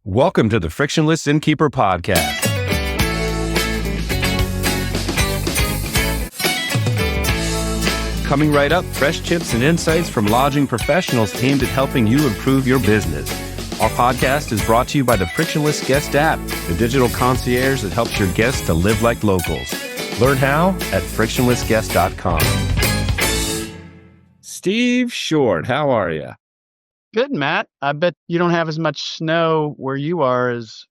Welcome to the Frictionless Innkeeper podcast. Coming right up, fresh tips and insights from lodging professionals aimed at helping you improve your business. Our podcast is brought to you by the Frictionless Guest app, the digital concierge that helps your guests to live like locals. Learn how at frictionlessguest.com. Steve Short, how are you? Good, Matt. I bet you don't have as much snow where you are as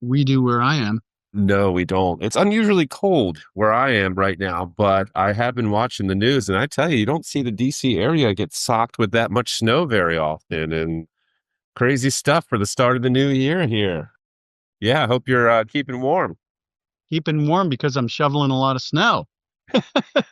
we do where I am. No, we don't. It's unusually cold where I am right now, but I have been watching the news, and I tell you, you don't see the DC area get socked with that much snow very often, and crazy stuff for the start of the new year here. Yeah, I hope you're keeping warm. Keeping warm because I'm shoveling a lot of snow.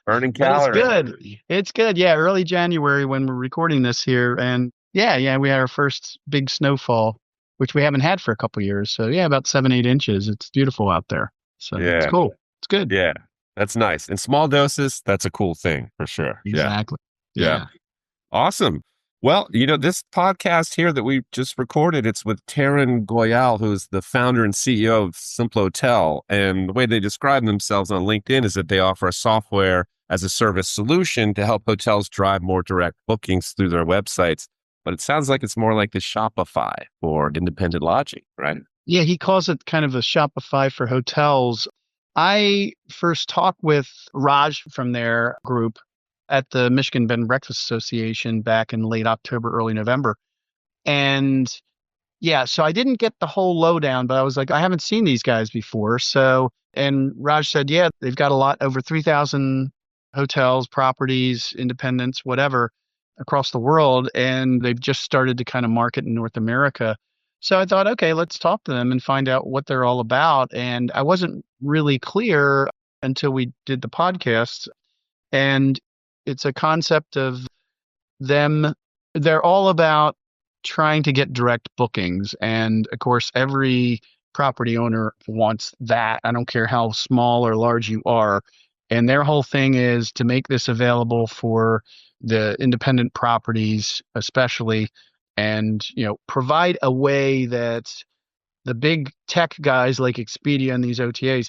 Burning But it's calories. good. It's good. Yeah, early January when we're recording this here. And yeah, we had our first big snowfall, which we haven't had for a couple years. So yeah, about 7-8 inches. It's beautiful out there. So it's Yeah, cool. It's good. yeah, that's nice. In small doses, that's a cool thing for sure. Exactly. Yeah. Yeah. Awesome. Well, this podcast here that we just recorded, it's with Taryn Goyal, who's the founder and CEO of Simplotel. And the way they describe themselves on LinkedIn is that they offer a software as a service solution to help hotels drive more direct bookings through their websites. But it sounds like it's more like the Shopify for independent lodging, right? Yeah, he calls it kind of a Shopify for hotels. I first talked with Raj from their group at the Michigan Bed and Breakfast Association back in late October, early November. And yeah, so I didn't get the whole lowdown, but I was like, I haven't seen these guys before. And Raj said, yeah, they've got a lot, over 3,000 hotels, properties, independents, whatever, across the world. And they've just started to kind of market in North America. So I thought, okay, let's talk to them and find out what they're all about. And I wasn't really clear until we did the podcast. And it's a concept of them. They're all about trying to get direct bookings. And of course, every property owner wants that. I don't care how small or large you are. And their whole thing is to make this available for the independent properties, especially, and provide a way that the big tech guys like Expedia and these OTAs,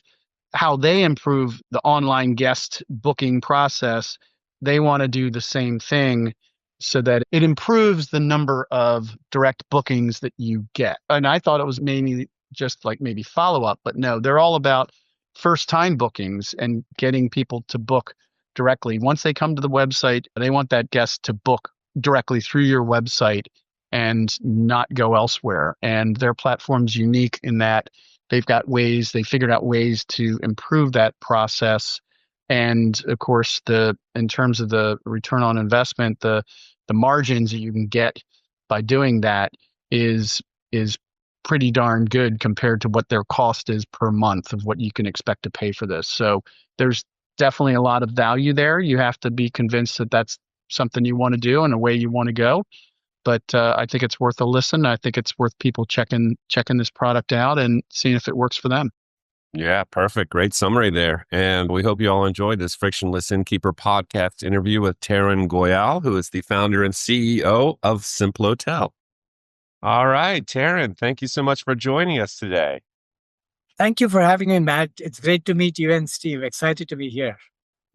how they improve the online guest booking process, they want to do the same thing so that it improves the number of direct bookings that you get. And I thought it was mainly just like maybe follow-up, but no, they're all about first-time bookings and getting people to book directly. Once they come to the website, they want that guest to book directly through your website and not go elsewhere. And their platform's unique in that they figured out ways to improve that process. And of course, in terms of the return on investment, the margins that you can get by doing that is pretty darn good compared to what their cost is per month of what you can expect to pay for this. So there's definitely a lot of value there. You have to be convinced that that's something you want to do and a way you want to go. But I think it's worth a listen. I think it's worth people checking this product out and seeing if it works for them. Yeah, perfect. Great summary there. And we hope you all enjoyed this Frictionless Innkeeper podcast interview with Taryn Goyal, who is the founder and CEO of Simplotel. All right, Taryn, thank you so much for joining us today. Thank you for having me, Matt. It's great to meet you and Steve. Excited to be here.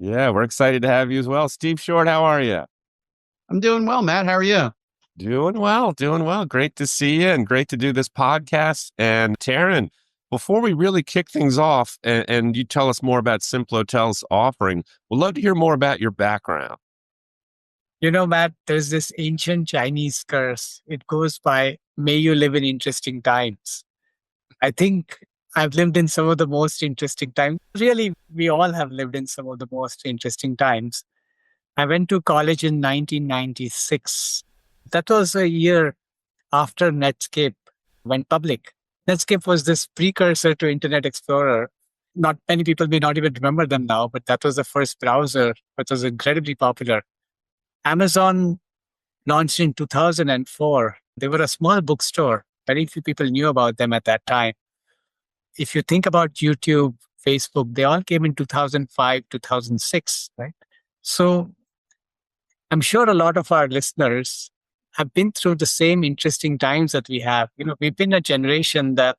Yeah, we're excited to have you as well. Steve Short, how are you? I'm doing well, Matt. How are you? Doing well. Great to see you and great to do this podcast. And Taryn, before we really kick things off and you tell us more about Simplotel's offering, we'd love to hear more about your background. Matt, there's this ancient Chinese curse. It goes by, may you live in interesting times. I think I've lived in some of the most interesting times. Really, we all have lived in some of the most interesting times. I went to college in 1996. That was a year after Netscape went public. Netscape was this precursor to Internet Explorer. Not many people may not even remember them now, but that was the first browser, which was incredibly popular. Amazon launched in 2004. They were a small bookstore. Very few people knew about them at that time. If you think about YouTube, Facebook, they all came in 2005, 2006, right? So I'm sure a lot of our listeners have been through the same interesting times that we have. We've been a generation that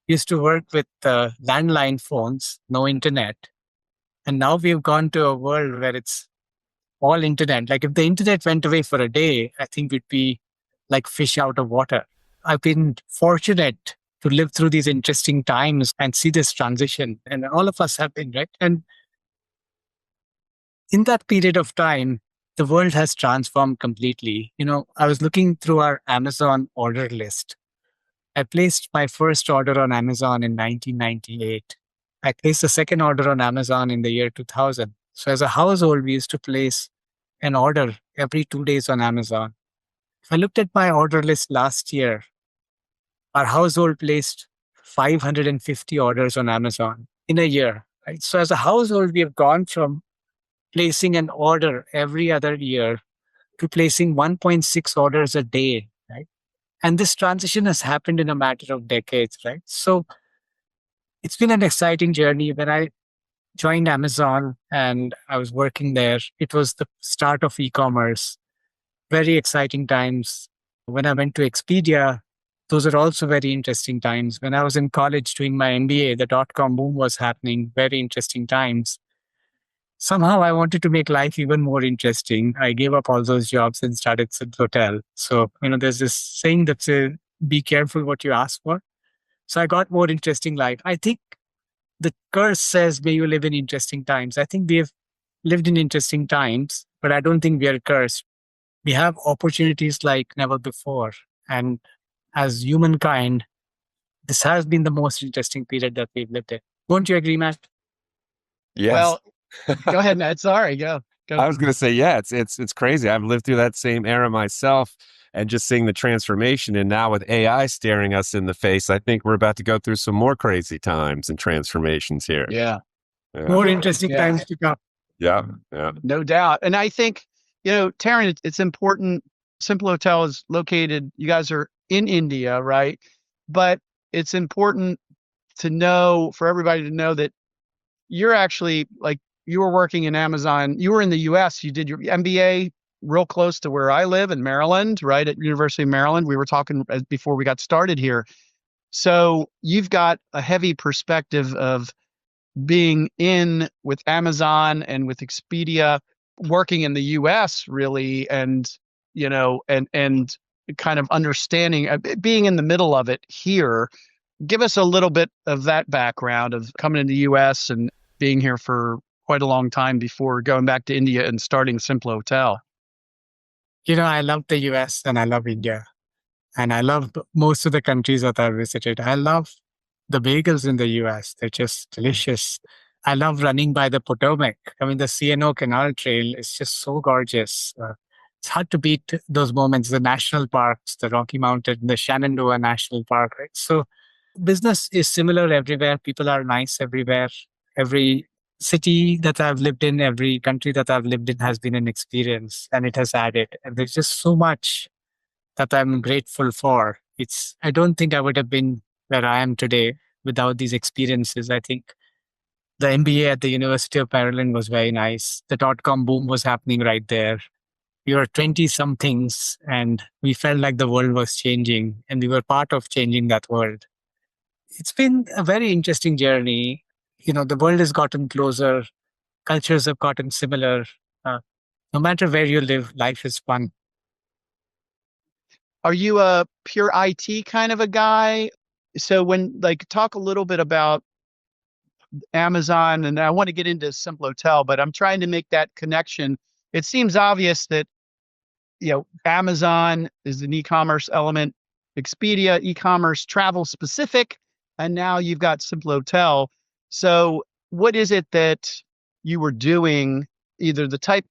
used to work with landline phones, no internet. And now we've gone to a world where it's all internet. Like if the internet went away for a day, I think we'd be like fish out of water. I've been fortunate to live through these interesting times and see this transition. And all of us have been, right? And in that period of time, the world has transformed completely. I was looking through our Amazon order list. I placed my first order on Amazon in 1998. I placed the second order on Amazon in the year 2000. So as a household, we used to place an order every 2 days on Amazon. If I looked at my order list last year, our household placed 550 orders on Amazon in a year. Right? So as a household, we have gone from placing an order every other year to placing 1.6 orders a day. Right? And this transition has happened in a matter of decades, right? So it's been an exciting journey. When I joined Amazon and I was working there, it was the start of e-commerce. Very exciting times. When I went to Expedia, those are also very interesting times. When I was in college doing my MBA, the dot-com boom was happening. Very interesting times. Somehow I wanted to make life even more interesting. I gave up all those jobs and started Sid Hotel. So, there's this saying that says, be careful what you ask for. So I got more interesting life. I think the curse says, may you live in interesting times. I think we have lived in interesting times, but I don't think we are cursed. We have opportunities like never before. And as humankind, this has been the most interesting period that we've lived in. Won't you agree, Matt? Yes. Well, go ahead, Matt. Sorry, go. I was going to say, yeah, it's crazy. I've lived through that same era myself, and just seeing the transformation. And now with AI staring us in the face, I think we're about to go through some more crazy times and transformations here. Yeah. More interesting times to come. Yeah. No doubt. And I think, Taryn, it's important. Simple Hotel is located, you guys are in India, right? But it's important to know, for everybody to know, that you're actually you were working in Amazon. You were in the US. You did your MBA real close to where I live in Maryland, right? At University of Maryland. We were talking before we got started here. So you've got a heavy perspective of being in with Amazon and with Expedia, working in the US really, and and kind of understanding, being in the middle of it here. Give us a little bit of that background of coming into the US and being here for quite a long time before going back to India and starting Simple Hotel. I love the US and I love India. And I love most of the countries that I've visited. I love the bagels in the US. They're just delicious. I love running by the Potomac. I mean, the CNO Canal Trail is just so gorgeous. It's hard to beat those moments. The national parks, the Rocky Mountain, the Shenandoah National Park, right? So business is similar everywhere. People are nice everywhere. Every city that I've lived in, every country that I've lived in has been an experience, and it has added. And there's just so much that I'm grateful for. I don't think I would have been where I am today without these experiences. I think the MBA at the University of Maryland was very nice. The dot-com boom was happening right there. We were 20 somethings and we felt like the world was changing and we were part of changing that world. It's been a very interesting journey. The world has gotten closer. Cultures have gotten similar. No matter where you live, life is fun. Are you a pure IT kind of a guy? So talk a little bit about Amazon, and I want to get into Simple Hotel, but I'm trying to make that connection. It seems obvious that, Amazon is an e-commerce element, Expedia, e-commerce, travel specific, and now you've got Simple Hotel. So what is it that you were doing, either the type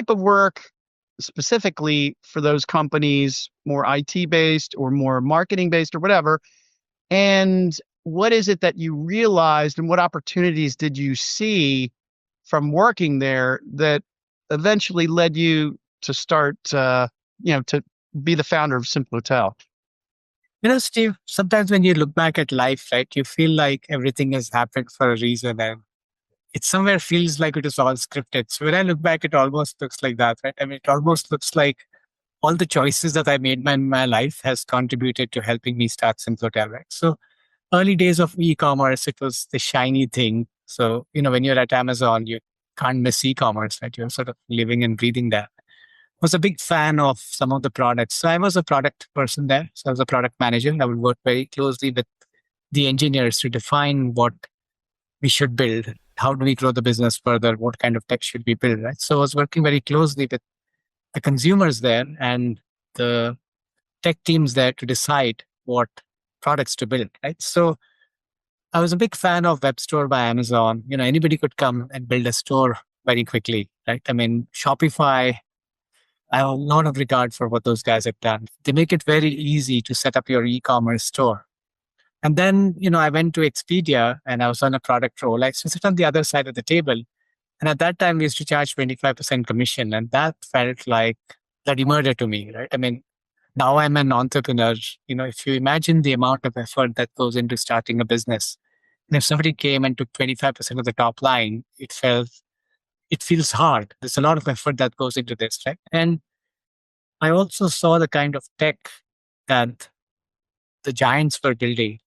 of work specifically for those companies, more IT based or more marketing based or whatever? And what is it that you realized, and what opportunities did you see from working there that eventually led you to start, to be the founder of Simple Hotel? Steve, sometimes when you look back at life, right, you feel like everything has happened for a reason and it somewhere feels like it is all scripted. So when I look back, it almost looks like that, right? I mean, it almost looks like all the choices that I made in my life has contributed to helping me start Simplotel, right? So early days of e-commerce, it was the shiny thing. So, when you're at Amazon, you can't miss e-commerce, right? You're sort of living and breathing that. Was a big fan of some of the products. So I was a product person there. So I was a product manager. I would work very closely with the engineers to define what we should build. How do we grow the business further? What kind of tech should we build, right? So I was working very closely with the consumers there and the tech teams there to decide what products to build, right? So I was a big fan of Web Store by Amazon. Anybody could come and build a store very quickly, right? I mean, Shopify, I have a lot of regard for what those guys have done. They make it very easy to set up your e-commerce store. And then, I went to Expedia and I was on a product role. I used to sit on the other side of the table. And at that time, we used to charge 25% commission. And that felt like bloody murder to me, right? I mean, now I'm an entrepreneur. If you imagine the amount of effort that goes into starting a business, and if somebody came and took 25% of the top line, it feels hard. There's a lot of effort that goes into this, right? And I also saw the kind of tech that the giants were building.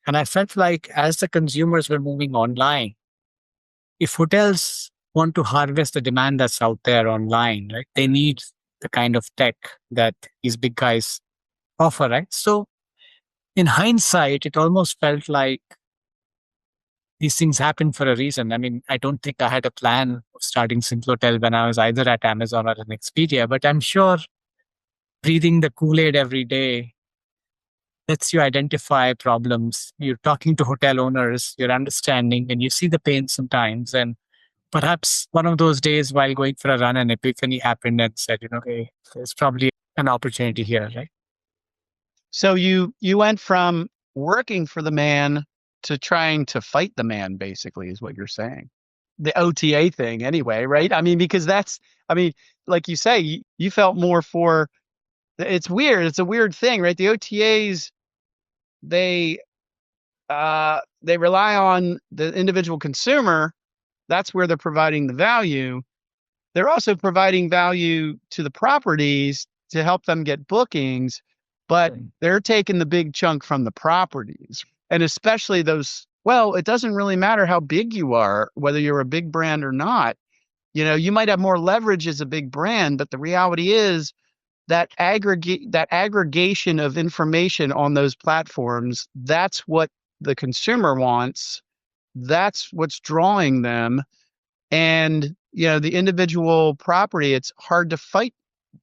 And I felt like as the consumers were moving online, if hotels want to harvest the demand that's out there online, right, they need the kind of tech that these big guys offer, right? So in hindsight, it almost felt like these things happen for a reason. I mean, I don't think I had a plan of starting Simplotel when I was either at Amazon or at Expedia, but I'm sure breathing the Kool-Aid every day lets you identify problems. You're talking to hotel owners, you're understanding, and you see the pain sometimes. And perhaps one of those days while going for a run, an epiphany happened and said, hey, there's probably an opportunity here, right? So you went from working for the man to trying to fight the man, basically, is what you're saying. The OTA thing, anyway, right? I mean, because like you say, you felt more for. It's weird. It's a weird thing, right? The OTAs, they rely on the individual consumer. That's where they're providing the value. They're also providing value to the properties to help them get bookings, but they're taking the big chunk from the properties. And especially those, well, it doesn't really matter how big you are, whether you're a big brand or not. You might have more leverage as a big brand, but the reality is that aggregation of information on those platforms, that's what the consumer wants. That's what's drawing them. And, the individual property, it's hard to fight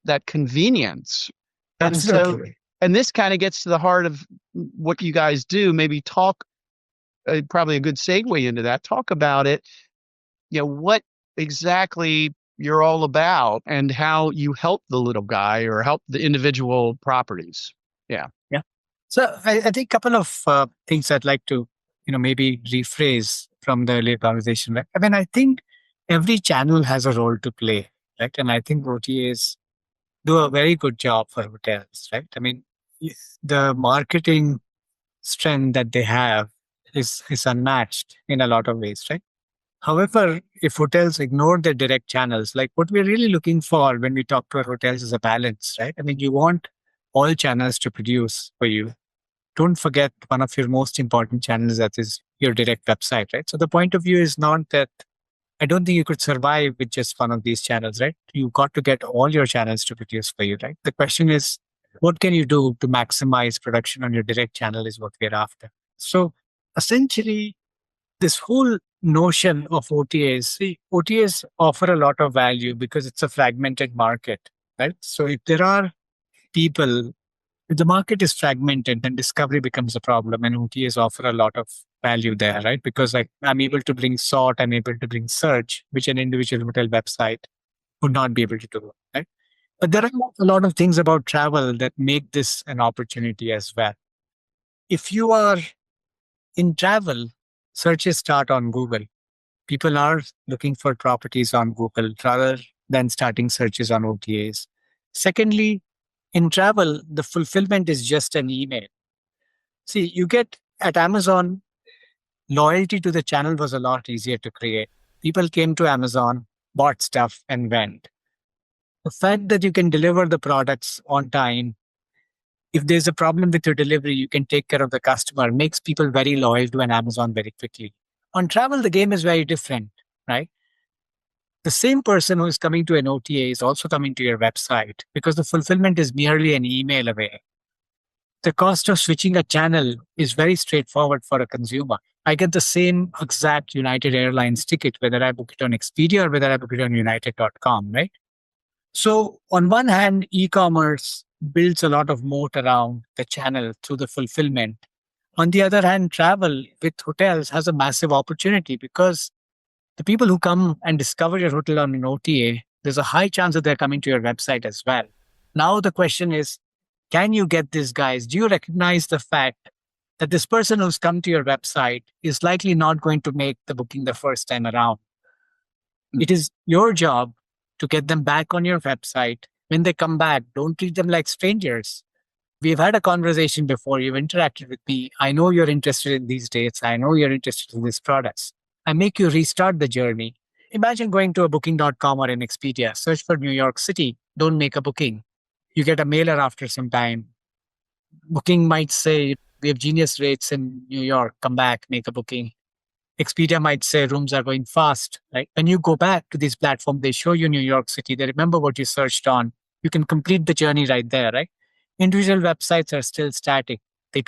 that convenience. Absolutely. And this kind of gets to the heart of what you guys do. Maybe talk, probably a good segue into that. Talk about it, what exactly you're all about and how you help the little guy or help the individual properties. Yeah. Yeah. So I think a couple of things I'd like to, maybe rephrase from the earlier conversation. Right? I mean, I think every channel has a role to play, right? And I think OTAs do a very good job for hotels, right? I mean, the marketing strength that they have is unmatched in a lot of ways, right? However, if hotels ignore their direct channels, like what we're really looking for when we talk to our hotels is a balance, right? I mean, you want all channels to produce for you. Don't forget one of your most important channels, that is your direct website, right? So the point of view is not that I don't think you could survive with just one of these channels, right? You got to get all your channels to produce for you, right? The question is, what can you do to maximize production on your direct channel is what we're after. So essentially, this whole notion of OTAs, see, OTAs offer a lot of value because it's a fragmented market, right? So if there are people, if the market is fragmented, then discovery becomes a problem, and OTAs offer a lot of value there, right? Because I'm able to bring sort, I'm able to bring search, which an individual hotel website would not be able to do, right? But there are a lot of things about travel that make this an opportunity as well. If you are in travel, searches start on Google. People are looking for properties on Google rather than starting searches on OTAs. Secondly, in travel, the fulfillment is just an email. See, you get at Amazon, loyalty to the channel was a lot easier to create. People came to Amazon, bought stuff, and went. The fact that you can deliver the products on time, if there's a problem with your delivery, you can take care of the customer, makes people very loyal to an Amazon very quickly. On travel, the game is very different, right? The same person who is coming to an OTA is also coming to your website because the fulfillment is merely an email away. The cost of switching a channel is very straightforward for a consumer. I get the same exact United Airlines ticket, whether I book it on Expedia or whether I book it on United.com, right? So, on one hand, e commerce builds a lot of moat around the channel through the fulfillment. On the other hand, travel with hotels has a massive opportunity because the people who come and discover your hotel on an OTA, there's a high chance that they're coming to your website as well. Now, the question is, can you get these guys? Do you recognize the fact that this person who's come to your website is likely not going to make the booking the first time around? It is your job to get them back on your website. When they come back, don't treat them like strangers. We've had a conversation before. You've interacted with me. I know you're interested in these dates. I know you're interested in these products. I make you restart the journey. Imagine going to a booking.com or an Expedia, search for New York City, don't make a booking. You get a mailer after some time. Booking might say, we have genius rates in New York, come back, make a booking. Expedia might say rooms are going fast, right? When you go back to this platform, they show you New York City. They remember what you searched on. You can complete the journey right there, right? Individual websites are still static. They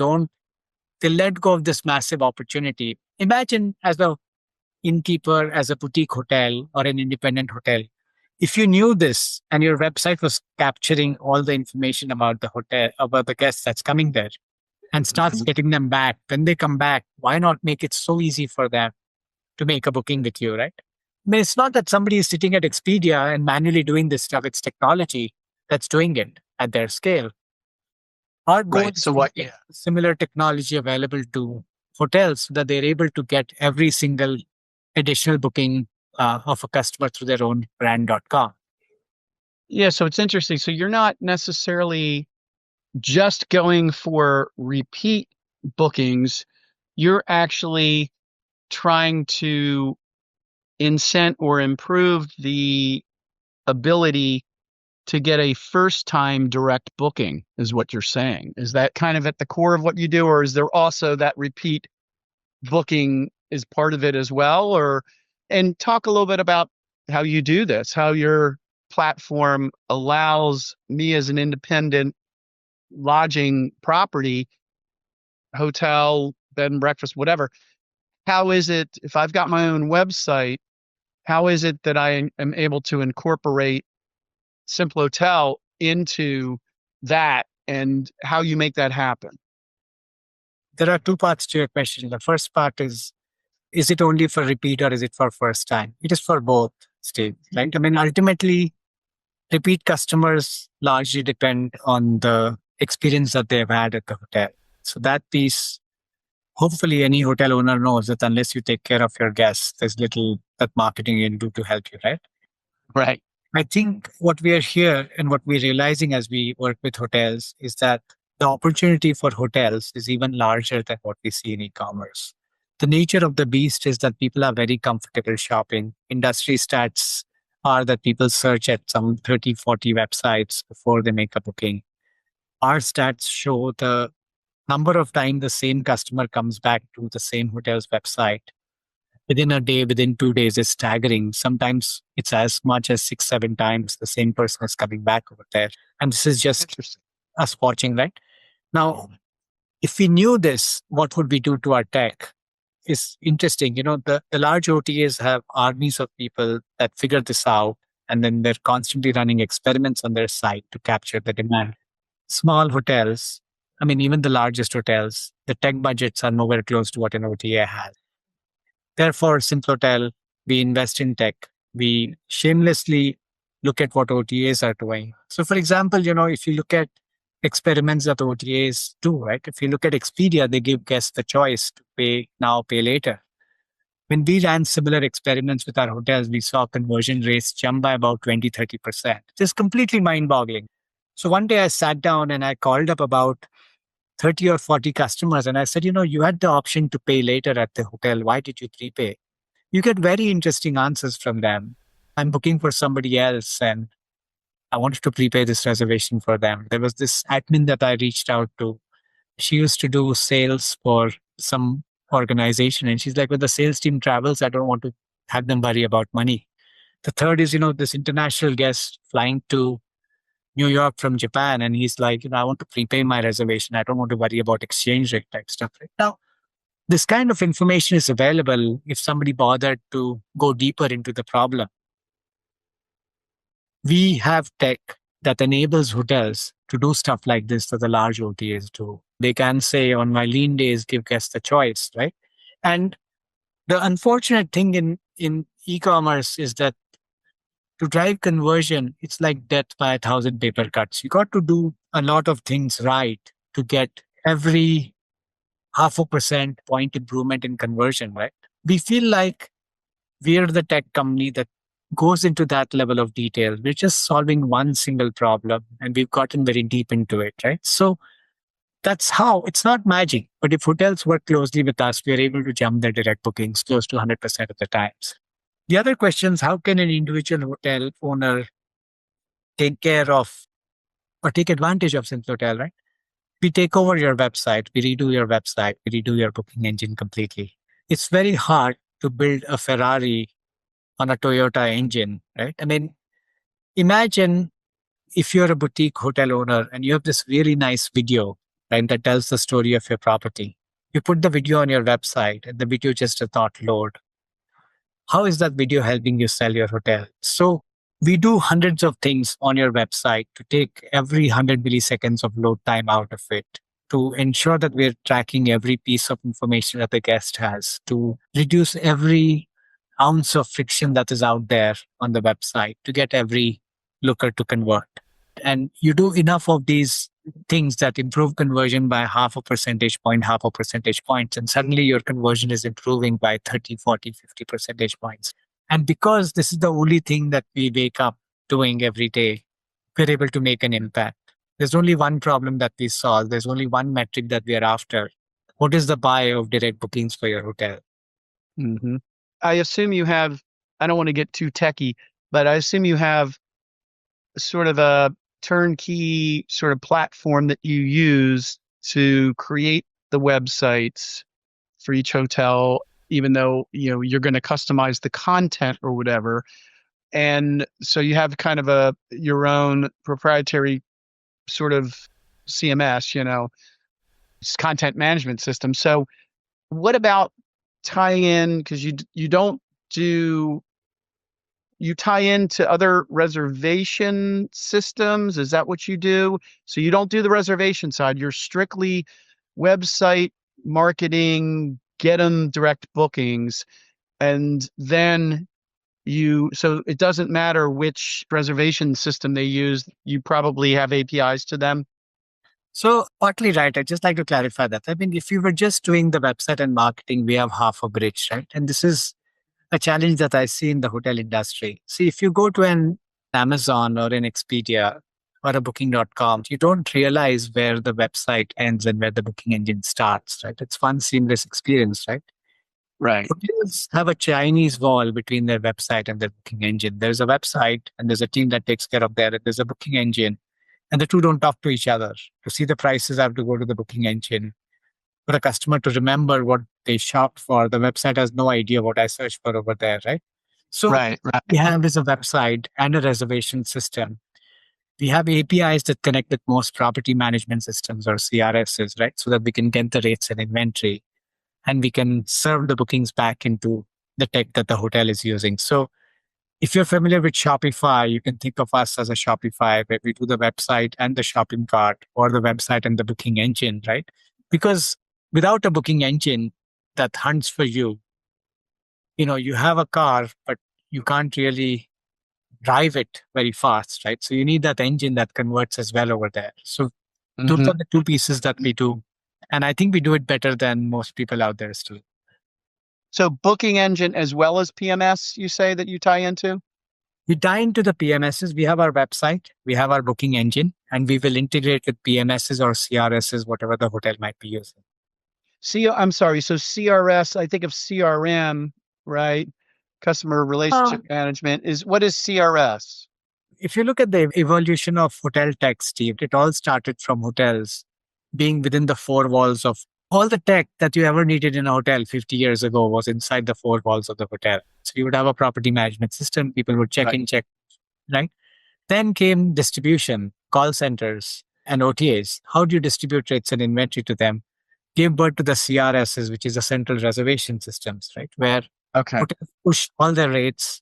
let go of this massive opportunity. Imagine as a Innkeeper, as a boutique hotel or an independent hotel. If you knew this and your website was capturing all the information about the hotel, about the guest that's coming there, and starts getting them back, when they come back, why not make it so easy for them to make a booking with you, right? I mean, it's not that somebody is sitting at Expedia and manually doing this stuff. It's technology that's doing it at their scale. Our goal Right. is So to what? make Yeah. similar technology available to hotels so that they're able to get every single additional booking of a customer through their own brand.com. Yeah. So it's interesting. So you're not necessarily just going for repeat bookings. You're actually trying to incent or improve the ability to get a first time direct booking, is what you're saying. Is that kind of at the core of what you do, or is there also that repeat booking is part of it as well? Or, and talk a little bit about how you do this, how your platform allows me as an independent lodging property, hotel, bed and breakfast, whatever. How is it, if I've got my own website, how is it that I am able to incorporate Simple Hotel into that, and how you make that happen? There are two parts to your question. The first part is it only for repeat or is it for first time? It is for both, Steve, right? I mean, ultimately, repeat customers largely depend on the experience that they've had at the hotel. So that piece, hopefully any hotel owner knows that unless you take care of your guests, there's little that marketing can do to help you, right? Right. I think what we are here and what we're realizing as we work with hotels is that the opportunity for hotels is even larger than what we see in e-commerce. The nature of the beast is that people are very comfortable shopping. Industry stats are that people search at some 30, 40 websites before they make a booking. Our stats show the number of times the same customer comes back to the same hotel's website within a day, within 2 days is staggering. Sometimes it's as much as 6, 7 times the same person is coming back over there. And this is just Interesting. us watching, right? Now, if we knew this, what would we do to our tech? Is interesting. You know, the large OTAs have armies of people that figure this out, and then they're constantly running experiments on their site to capture the demand. Small hotels, I mean, even the largest hotels, the tech budgets are nowhere close to what an OTA has. Therefore, Simplotel, we invest in tech. We shamelessly look at what OTAs are doing. So, for example, you know, if you look at experiments that OTAs do, right? If you look at Expedia, they give guests the choice to pay now, pay later. When we ran similar experiments with our hotels, we saw conversion rates jump by about 20, 30%. Just completely mind boggling. So one day I sat down and I called up about 30 or 40 customers and I said, you know, you had the option to pay later at the hotel. Why did you prepay? You get very interesting answers from them. I'm booking for somebody else and I wanted to prepay this reservation for them. There was this admin that I reached out to. She used to do sales for some organization. And she's like, when the sales team travels, I don't want to have them worry about money. The third is, this international guest flying to New York from Japan. And he's like, I want to prepay my reservation. I don't want to worry about exchange rate type stuff. Right now, this kind of information is available if somebody bothered to go deeper into the problem. We have tech that enables hotels to do stuff like this that the large OTAs do. They can say on my lean days, give guests the choice, right? And the unfortunate thing in e-commerce is that to drive conversion, it's like death by 1,000 paper cuts. You got to do a lot of things right to get every 0.5% point improvement in conversion, right? We feel like we're the tech company that goes into that level of detail. We're just solving one single problem and we've gotten very deep into it, right? So that's how it's not magic. But if hotels work closely with us, we're able to jump their direct bookings close to 100% of the times. The other question is how can an individual hotel owner take care of or take advantage of Simple Hotel, right? We take over your website, we redo your website, we redo your booking engine completely. It's very hard to build a Ferrari on a Toyota engine, right? I mean, imagine if you're a boutique hotel owner and you have this really nice video, right, that tells the story of your property. You put the video on your website and the video just does not load. How is that video helping you sell your hotel? So we do hundreds of things on your website to take every 100 milliseconds of load time out of it, to ensure that we're tracking every piece of information that the guest has, to reduce every ounce of friction that is out there on the website, to get every looker to convert. And you do enough of these things that improve conversion by 0.5%, 0.5 percentage points, and suddenly your conversion is improving by 30, 40, 50 percentage points. And because this is the only thing that we wake up doing every day, we're able to make an impact. There's only one problem that we solve. There's only one metric that we are after. What is the buy of direct bookings for your hotel? Mm-hmm. I assume you have, I don't want to get too techy, but I assume you have sort of a turnkey sort of platform that you use to create the websites for each hotel, even though, you're going to customize the content or whatever. And so you have kind of your own proprietary sort of CMS, content management system. So what about tie in, because you don't do, you tie into other reservation systems? Is that what you do? So you don't do the reservation side. You're strictly website marketing, get them direct bookings. And then so it doesn't matter which reservation system they use. You probably have APIs to them. So partly right. I'd just like to clarify that. I mean, if you were just doing the website and marketing, we have half a bridge, right? And this is a challenge that I see in the hotel industry. See, if you go to an Amazon or an Expedia or a booking.com, you don't realize where the website ends and where the booking engine starts, right? It's one seamless experience, right? Right. Hotels have a Chinese wall between their website and their booking engine. There's a website and there's a team that takes care of that. And there's a booking engine and the two don't talk to each other. To see the prices, I have to go to the booking engine. For a customer to remember what they shopped for, the website has no idea what I searched for over there, right? So Right. we have is a website and a reservation system. We have APIs that connect with most property management systems or CRSs, right? So that we can get the rates and inventory and we can serve the bookings back into the tech that the hotel is using. So if you're familiar with Shopify, you can think of us as a Shopify where we do the website and the shopping cart or the website and the booking engine, right? Because without a booking engine that hunts for you, you have a car, but you can't really drive it very fast, right? So you need that engine that converts as well over there. So those are the two pieces that we do. And I think we do it better than most people out there still. So booking engine as well as PMS, you say that you tie into? We tie into the PMSs. We have our website, we have our booking engine, and we will integrate with PMSs or CRSs, whatever the hotel might be using. I'm sorry. So CRS, I think of CRM, right? Customer relationship management what is CRS? if you look at the evolution of hotel tech, Steve, it all started from hotels being within the four walls of all the tech that you ever needed in a hotel 50 years ago was inside the four walls of the hotel. So you would have a property management system. People would check in, check, right? Then came distribution, call centers, and OTAs. How do you distribute rates and inventory to them? Gave birth to the CRSs, which is the central reservation systems, right? Where Okay. hotels push all their rates.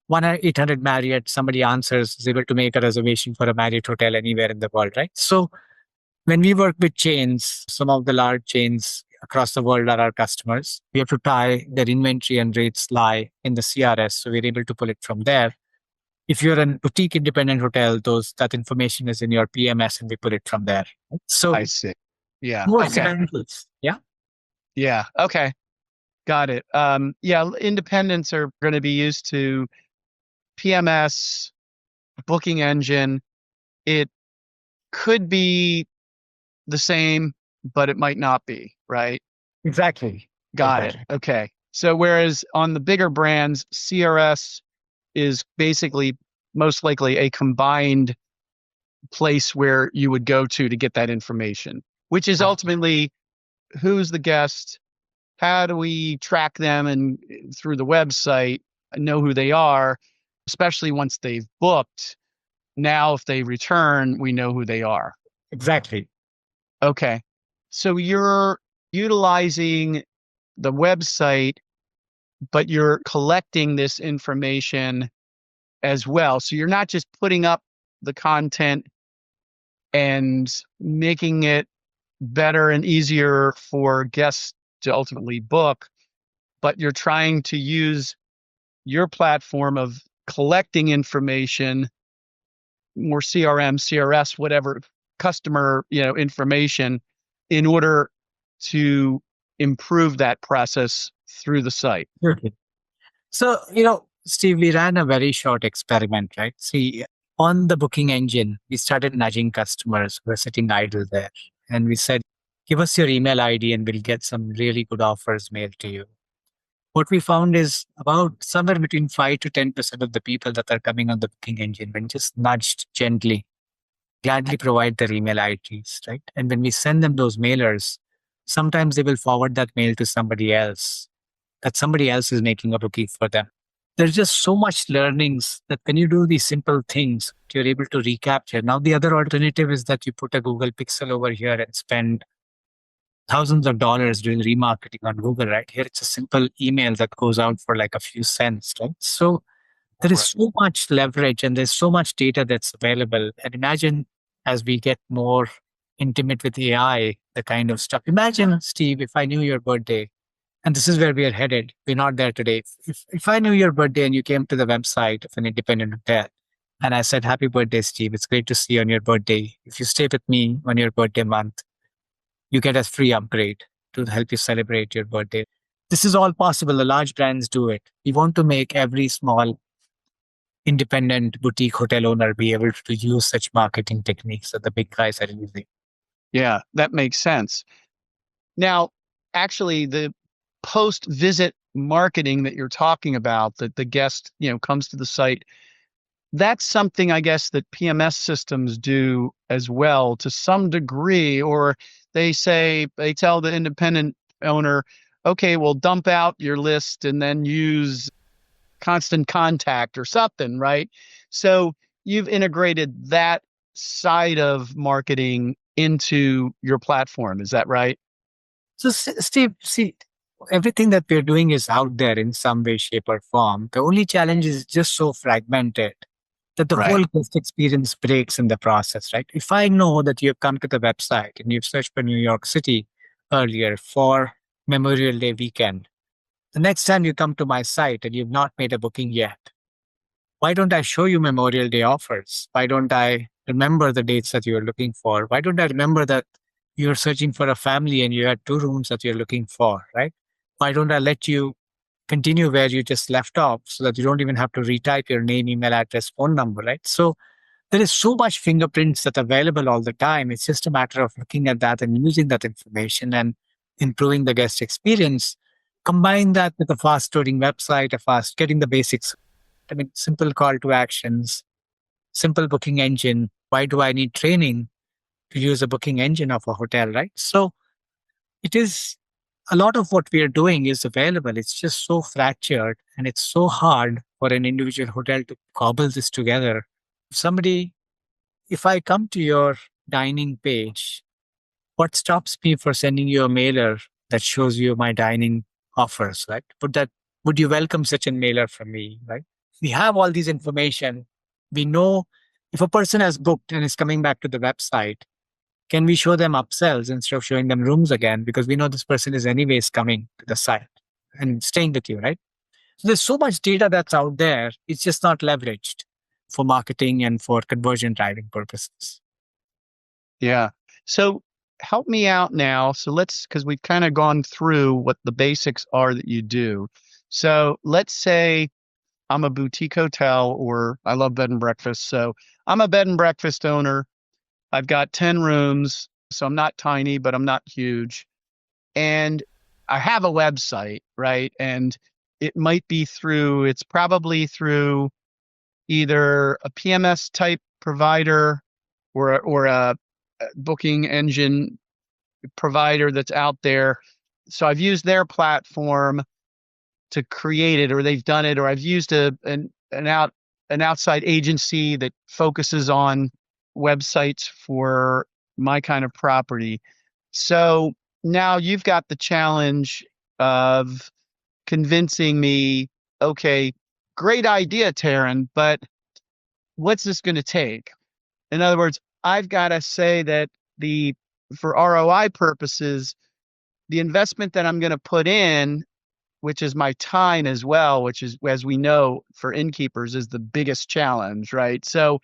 1-800 Marriott, somebody answers, is able to make a reservation for a Marriott hotel anywhere in the world, right? So when we work with chains, some of the large chains across the world are our customers. We have to tie their inventory and rates lie in the CRS. So we're able to pull it from there. If you're a boutique independent hotel, that information is in your PMS and we put it from there. So I see. Yeah. more Okay. examples. Yeah. Yeah. Okay. Got it. Yeah. Independents are going to be used to PMS, booking engine. It could be the same, but it might not be, right? Exactly. Got it. Okay. So whereas on the bigger brands, CRS is basically most likely a combined place where you would go to get that information, which is ultimately who's the guest, how do we track them and through the website know who they are, especially once they've booked. Now, if they return, we know who they are. Exactly. Okay. So you're utilizing the website, but you're collecting this information as well. So you're not just putting up the content and making it better and easier for guests to ultimately book, but you're trying to use your platform of collecting information, more CRM, CRS, whatever customer, information in order to improve that process through the site. Okay. So, Steve, we ran a very short experiment, right? See, on the booking engine, we started nudging customers who were sitting idle there. And we said, give us your email ID and we'll get some really good offers mailed to you. What we found is about somewhere between 5 to 10% of the people that are coming on the booking engine, when just nudged gently, gladly provide their email IDs, right? And when we send them those mailers, sometimes they will forward that mail to somebody else, that somebody else is making a booking for them. There's just so much learnings that when you do these simple things, you're able to recapture. Now, the other alternative is that you put a Google Pixel over here and spend thousands of dollars doing remarketing on Google, right? Here, it's a simple email that goes out for like a few cents, right? So there is so much leverage and there's so much data that's available. And imagine as we get more intimate with AI, the kind of stuff. Imagine, Steve, if I knew your birthday, and this is where we are headed. We're not there today. If I knew your birthday and you came to the website of an independent hotel and I said, happy birthday, Steve. It's great to see you on your birthday. If you stay with me on your birthday month, you get a free upgrade to help you celebrate your birthday. This is all possible. The large brands do it. We want to make every small independent boutique hotel owner be able to use such marketing techniques that the big guys are using. Yeah, that makes sense. Now, actually, the post-visit marketing that you're talking about, that the guest, comes to the site, that's something I guess that PMS systems do as well to some degree, or they tell the independent owner, okay, well, dump out your list and then use constant contact or something, right? So you've integrated that side of marketing into your platform. Is that right? So, Steve, see, everything that we're doing is out there in some way, shape, or form. The only challenge is just so fragmented that the whole guest experience breaks in the process, right? If I know that you've come to the website and you've searched for New York City earlier for Memorial Day weekend, the next time you come to my site and you've not made a booking yet, why don't I show you Memorial Day offers? Why don't I remember the dates that you're looking for? Why don't I remember that you're searching for a family and you had 2 rooms that you're looking for, right? Why don't I let you continue where you just left off so that you don't even have to retype your name, email address, phone number, right? So there is so much fingerprints that are available all the time. It's just a matter of looking at that and using that information and improving the guest experience. Combine that with a fast loading website, getting the basics. I mean, simple call to actions, simple booking engine. Why do I need training to use a booking engine of a hotel, right? So it is a lot of what we are doing is available. It's just so fractured and it's so hard for an individual hotel to cobble this together. Somebody, if I come to your dining page, what stops me for sending you a mailer that shows you my dining offers, right? Would you welcome such a mailer from me, right? We have all these information. We know if a person has booked and is coming back to the website, can we show them upsells instead of showing them rooms again? Because we know this person is anyways coming to the site and staying with you, right? So there's so much data that's out there. It's just not leveraged for marketing and for conversion driving purposes. Yeah. So help me out now. So because we've kind of gone through what the basics are that you do. So let's say I'm a boutique hotel, or I love bed and breakfast. So I'm a bed and breakfast owner. I've got 10 rooms. So I'm not tiny, but I'm not huge. And I have a website, right? And it's probably through either a PMS type provider or a booking engine provider that's out there. So I've used their platform to create it, or they've done it, or I've used an outside agency that focuses on websites for my kind of property. So now you've got the challenge of convincing me, okay, great idea, Taryn, but what's this going to take? In other words, I've got to say that for ROI purposes, the investment that I'm going to put in, which is my time as well, which is, as we know, for innkeepers is the biggest challenge, right? So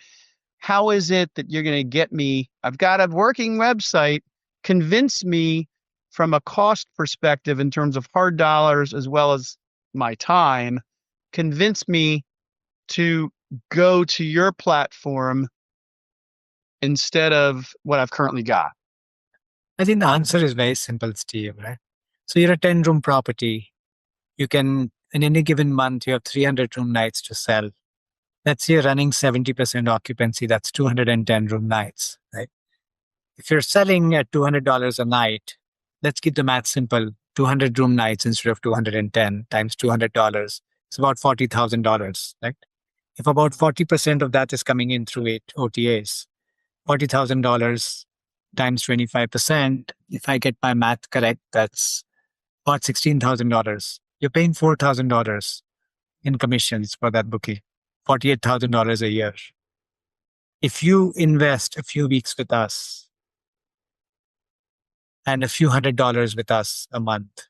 how is it that you're going to get me? I've got a working website, convince me from a cost perspective in terms of hard dollars as well as my time, convince me to go to your platform instead of what I've currently got? I think the answer is very simple, Steve, right? So you're a 10-room property. You can, in any given month, you have 300 room nights to sell. Let's say you're running 70% occupancy. That's 210 room nights, right? If you're selling at $200 a night, let's keep the math simple. 200 room nights instead of 210 times $200. It's about $40,000, right? If about 40% of that is coming in through OTAs, $40,000 times 25%, if I get my math correct, that's about $16,000. You're paying $4,000 in commissions for that booking, $48,000 a year. If you invest a few weeks with us and a few $100s with us a month,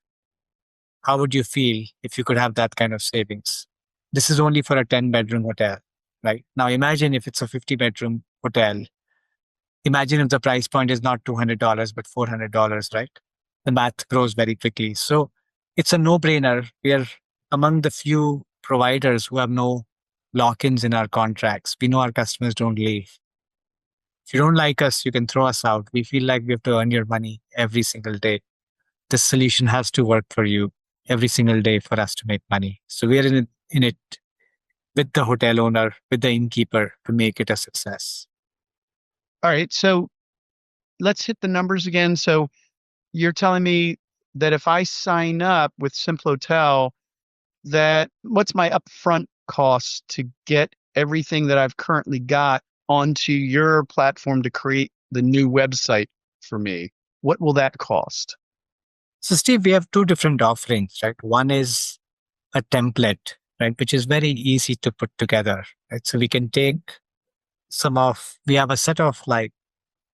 how would you feel if you could have that kind of savings? This is only for a 10-bedroom hotel, right? Now imagine if it's a 50-bedroom hotel. Imagine if the price point is not $200, but $400, right? The math grows very quickly. So it's a no-brainer. We are among the few providers who have no lock-ins in our contracts. We know our customers don't leave. If you don't like us, you can throw us out. We feel like we have to earn your money every single day. This solution has to work for you every single day for us to make money. So we are in it with the hotel owner, with the innkeeper to make it a success. All right. So let's hit the numbers again. So you're telling me that if I sign up with Simplotel, that what's my upfront cost to get everything that I've currently got onto your platform to create the new website for me? What will that cost? So Steve, we have two different offerings, right? One is a template, right? Which is very easy to put together, right? So we can take we have a set of like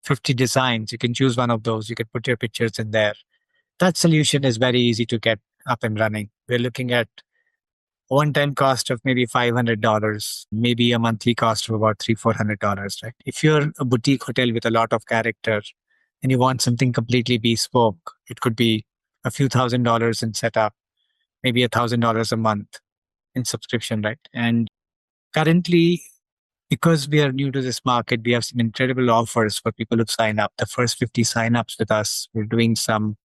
50 designs. You can choose one of those. You can put your pictures in there. That solution is very easy to get up and running. We're looking at a one-time cost of maybe $500, maybe a monthly cost of about $300-400, right? If you're a boutique hotel with a lot of character and you want something completely bespoke, it could be a few $1,000s in setup, maybe $1,000 a month in subscription, right? And currently, because we are new to this market, we have some incredible offers for people who sign up. The first 50 signups with us, we're doing some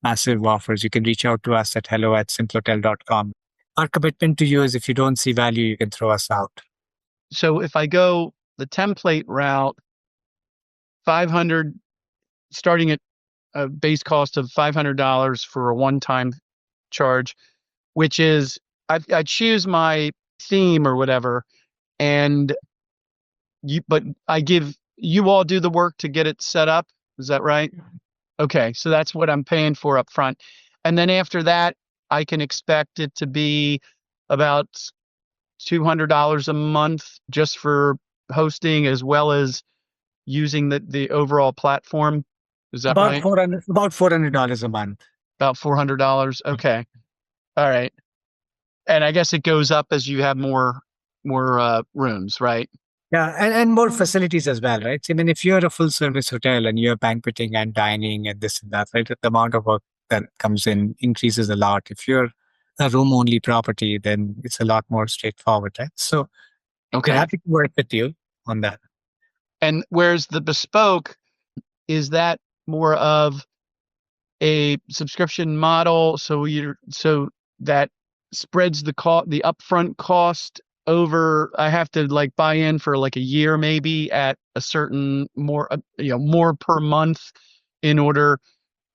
massive offers. You can reach out to us at hello@simplotel.com. Our commitment to you is if you don't see value, you can throw us out. So if I go the template route, 500, starting at a base cost of $500 for a one-time charge, which is I choose my theme or whatever, and but I give you all do the work to get it set up. Is that right? Okay, so that's what I'm paying for up front. And then after that, I can expect it to be about $200 a month just for hosting as well as using the overall platform. Is that About right? $400 a month. About $400. Okay. All right. And I guess it goes up as you have more rooms, right? Yeah, and more facilities as well, right? I mean, if you're a full service hotel and you're banqueting and dining and this and that, right? The amount of work that comes in increases a lot. If you're a room only property, then it's a lot more straightforward, right? So we're Okay. happy to work with you on that. And whereas the bespoke, is that more of a subscription model? So that spreads the upfront cost over. I have to like buy in for like a year, maybe at a certain more, more per month in order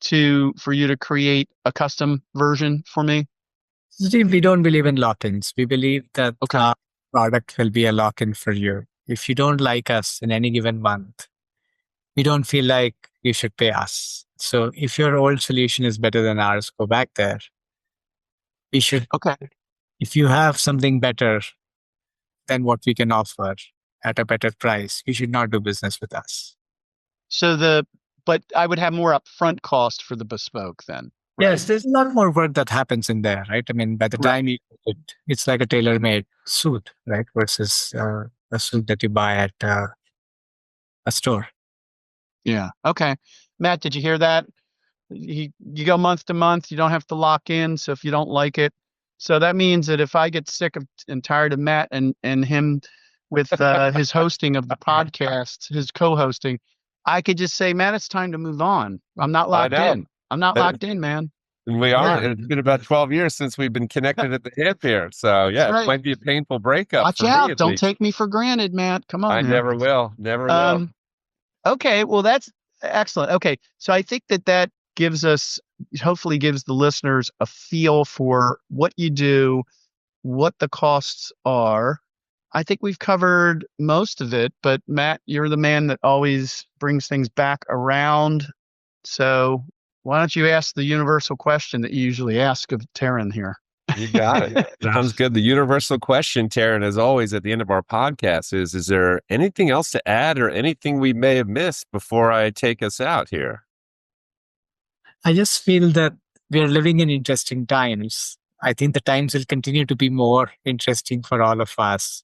for you to create a custom version for me. Steve, we don't believe in lock-ins. We believe that Okay. our product will be a lock-in for you. If you don't like us in any given month, we don't feel like you should pay us. So if your old solution is better than ours, go back there. We should. Okay. If you have something better than what we can offer at a better price, you should not do business with us. But I would have more upfront cost for the bespoke then. Right? Yes, there's a lot more work that happens in there, right? I mean, by the time you get it, it's like a tailor-made suit, right? Versus a suit that you buy at a store. Yeah. Okay. Matt, did you hear that? You go month to month. You don't have to lock in. So if you don't like it, so that means that if I get sick of and tired of Matt and him with his hosting of the podcast, his co-hosting, I could just say, Matt, it's time to move on. I'm not I locked know. in. I'm not locked in, man. We are. It's been about 12 years since we've been connected at the hip here. So yeah, That's right. it might be a painful breakup Watch for me out. at Don't least. take me for granted, Matt. Come on, I man. never will. Never will. Okay. Well, that's excellent. Okay. So I think that hopefully gives the listeners a feel for what you do, what the costs are. I think we've covered most of it, but Matt, you're the man that always brings things back around. So why don't you ask the universal question that you usually ask of Taryn here? You got it. Sounds good. The universal question, Taryn, as always, at the end of our podcast is there anything else to add or anything we may have missed before I take us out here? I just feel that we are living in interesting times. I think the times will continue to be more interesting for all of us.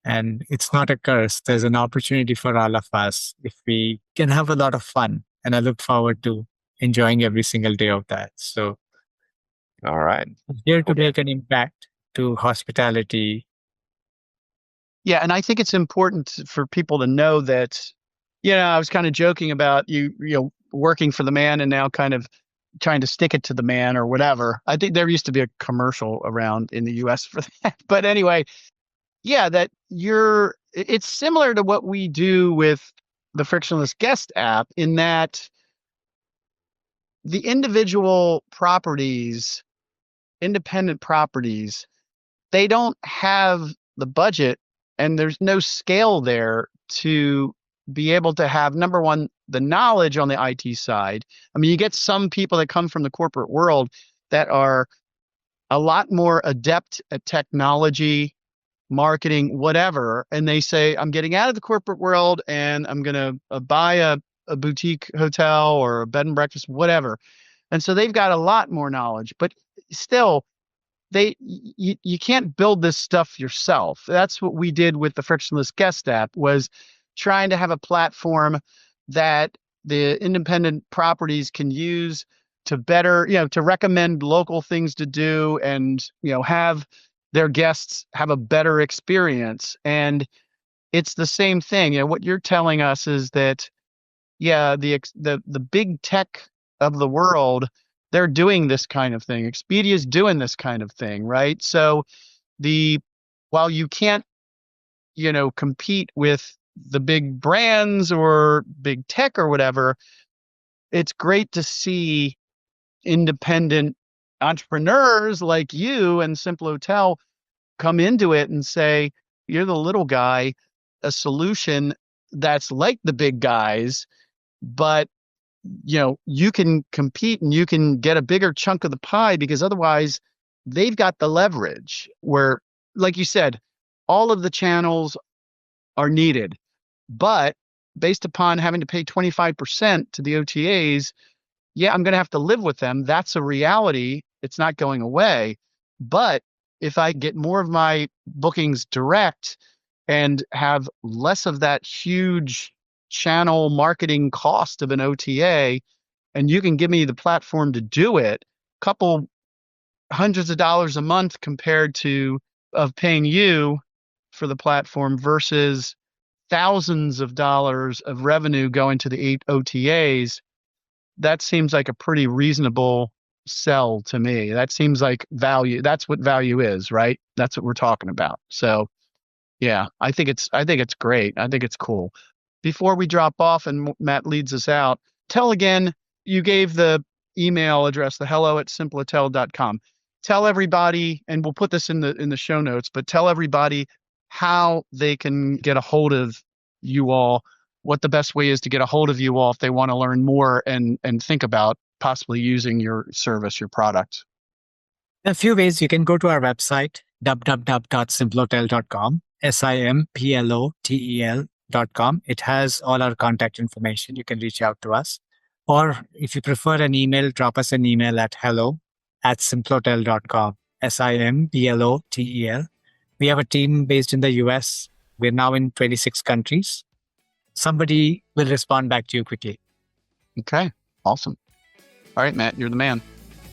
And it's not a curse. There's an opportunity for all of us if we can have a lot of fun. And I look forward to enjoying every single day of that. So, all right. Here to make an impact to hospitality. Yeah. And I think it's important for people to know that, I was kind of joking about you working for the man and now kind of trying to stick it to the man or whatever. I think there used to be a commercial around in the US for that. But anyway, yeah, it's similar to what we do with the Frictionless Guest app in that the independent properties, they don't have the budget and there's no scale there to be able to have, number one, the knowledge on the IT side. I mean, you get some people that come from the corporate world that are a lot more adept at technology, marketing, whatever. And they say, I'm getting out of the corporate world and I'm going to buy a boutique hotel or a bed and breakfast, whatever. And so they've got a lot more knowledge, but still you can't build this stuff yourself. That's what we did with the Frictionless Guest app, was trying to have a platform that the independent properties can use to better, to recommend local things to do and, have their guests have a better experience. And it's the same thing. What you're telling us is that, yeah, the big tech of the world, they're doing this kind of thing. Expedia's doing this kind of thing, right? So while you can't compete with the big brands or big tech or whatever. It's great to see independent entrepreneurs like you and Simple Hotel come into it and say, you're the little guy, a solution that's like the big guys, but you can compete and you can get a bigger chunk of the pie, because otherwise they've got the leverage where, like you said, all of the channels are needed, but based upon having to pay 25% to the OTAs, yeah, I'm going to have to live with them. That's a reality. It's not going away. But if I get more of my bookings direct and have less of that huge channel marketing cost of an OTA, and you can give me the platform to do it, couple hundreds of dollars a month compared to of paying you for the platform versus thousands of dollars of revenue going to the 8 OTAs, that seems like a pretty reasonable sell to me. That seems like value. That's what value is, right? That's what we're talking about. So yeah, I think it's great. I think it's cool. Before we drop off and Matt leads us out, tell again, you gave the email address, the hello@simplehotel.com. Tell everybody, and we'll put this in the show notes, but tell everybody how they can get a hold of you all, what the best way is to get a hold of you all if they want to learn more and think about possibly using your service, your product. A few ways. You can go to our website, www.simplehotel.com, simplotel.com. It has all our contact information. You can reach out to us. Or if you prefer an email, drop us an email at hello@simplehotel.com, simplotel. We have a team based in the US. We're now in 26 countries. Somebody will respond back to you quickly. Okay, awesome. All right, Matt, you're the man.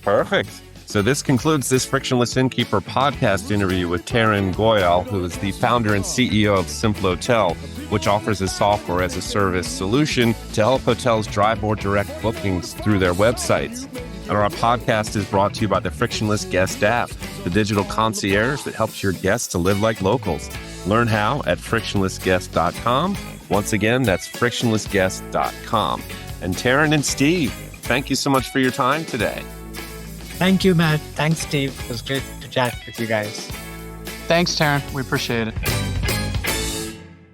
Perfect. So this concludes this Frictionless Innkeeper podcast interview with Taryn Goyal, who is the founder and CEO of Simple Hotel, which offers a software as a service solution to help hotels drive more direct bookings through their websites. And our podcast is brought to you by the Frictionless Guest app, the digital concierge that helps your guests to live like locals. Learn how at frictionlessguest.com. Once again, that's frictionlessguest.com. And Taryn and Steve, thank you so much for your time today. Thank you, Matt. Thanks, Steve. It was great to chat with you guys. Thanks, Taryn. We appreciate it.